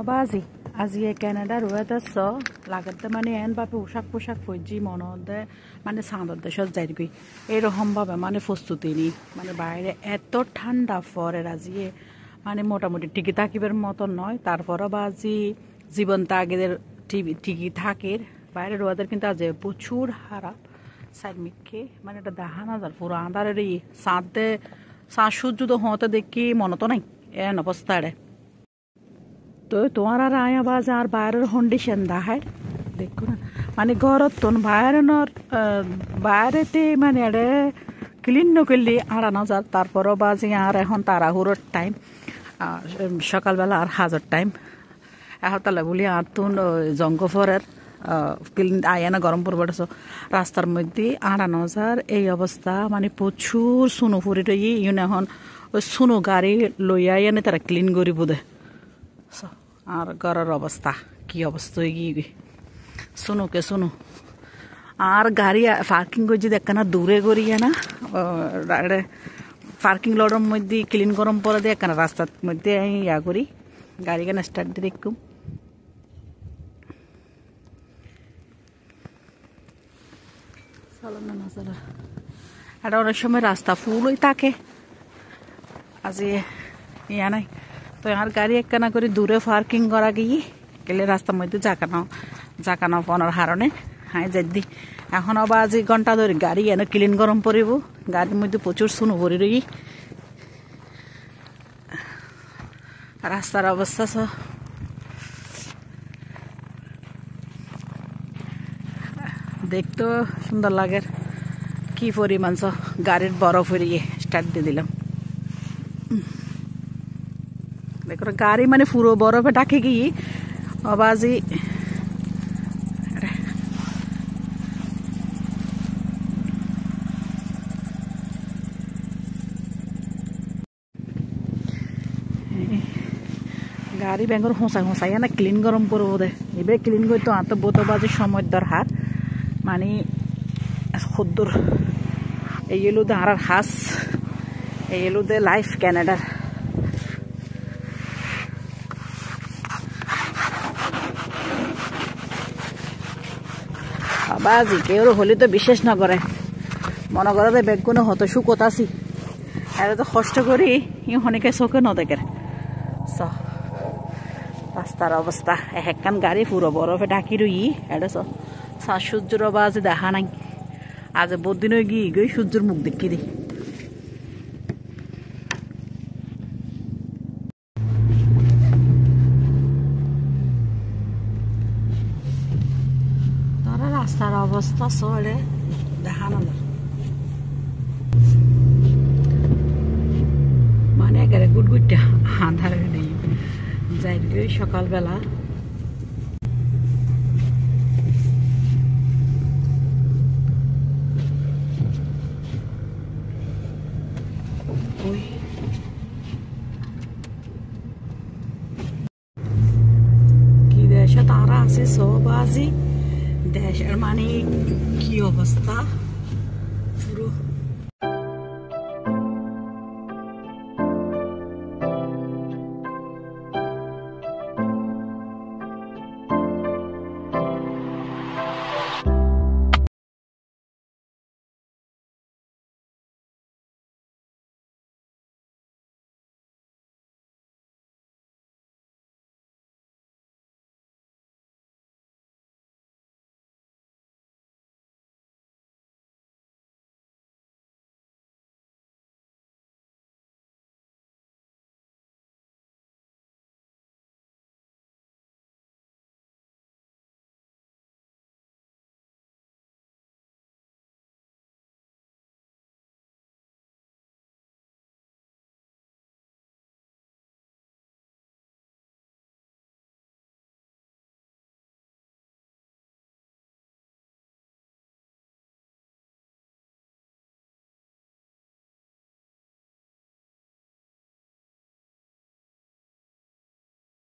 বাজি আজি কানাডার ওয়েদার স লাগাতে মানে এন ভাবে পোশাক ফজি মনে মানে চাঁদর দেশত যাই গই এইরকম ভাবে মানে প্রস্তুতি নি মানে বাইরে এত ঠান্ডা পরে আজিয়ে মানে মোটামুটি টিকি থাকিবার মতন নয় তারপরও বাজি জীবন তাগিদের টিকি থাকের বাইরের ওয়েদার কিন্তু আজ প্রচুর খারাপ সাইডমিককে মানে এটা দেখা না যার পুরো আন্ধারের চাঁদে সূর্য তো হতে দেখি মনে তো নাই এন অবস্থায় তো তোমার আর আয়া বাজ আর বাইরের কন্ডিশন দেখায় দেখো না মানে ঘরত তো বাইরেতে মানে এটা ক্লিন নকরলে আড়ানো যার তারপরও বাজে আর এখন তাড়াহুড়োর টাইম সকালবেলা আর হাজার টাইম এখন তাহলে বলি আর তো জঙ্গফরের ক্লিন আয়া না গরম পড়বে রাস্তার মধ্যে আড়ানো যার এই অবস্থা মানে প্রচুর সুনো ফুরি রই এখন ওই সুনো গাড়ি লইয়া এনে তারা ক্লিন করিব দে আর ঘরের অবস্থা কি অবস্থা হয়ে গিয়ে শুনো আর গাড়ি পার্কিং করছি দেখ না দূরে করিয়া না পার্কিং লটের মধ্যে ক্লিন গরম পরে দেখ না রাস্তার মধ্যে ইয়া করি গাড়ি কেন স্টার্ট দিয়ে দেখুম চলো না চলো এটা অনেক সময় রাস্তা ফুলই থাকে আজি ইয়া নাই তো আর গাড়ি একখানা করে দূরে পার্কিং করা গিয়ে গেলে রাস্তার মধ্যে জাকানো পনার হারণে হ্যাঁ যদি এখন আবার আজ ঘন্টা ধরে গাড়ি এনে ক্লিন গরম পড়ব গাড়ির মধ্যে প্রচুর শুনো ভরি রই রাস্তার অবস্থা দেখতেও সুন্দর লাগে কি পরিমাণ গাড়ির বরফ হরিয়ে স্টার্ট দিয়ে দিলাম দেখো গাড়ি মানে পুরো বরফে ডাকে গিয়ে আবাজি গাড়ি ব্যাঙ্গর হোঁসাই না ক্লিন গরম করবো দে এবার ক্লিন করতো আত বোত বাজে সময় দরকার মানে সদ্দুর এই এলো দে আর হাস এই এলো দে লাইফ ক্যানাডার বাজি কেউ হলে তো বিশ্বাস না করে মনে করে যে বেগুনে হতো শুকত আছি এটা তো কষ্ট করি অনেকে চোখে ন দেখে রাস্তার অবস্থা একখান গাড়ি পুরো বরফে ঢাকি রই এটা সূর্যের বাজে দেখা নাই আজ বহুদিন হয়ে গিয়ে সূর্যের মুখ দেখি দিই রাস্তার অবস্থা চলে দেখানো মানে একেবারে গুটগুটটা আন্ধার নেই যাই সকালবেলা কি দেশে তারা আছে সব আজি দেশের মানে কি অবস্থা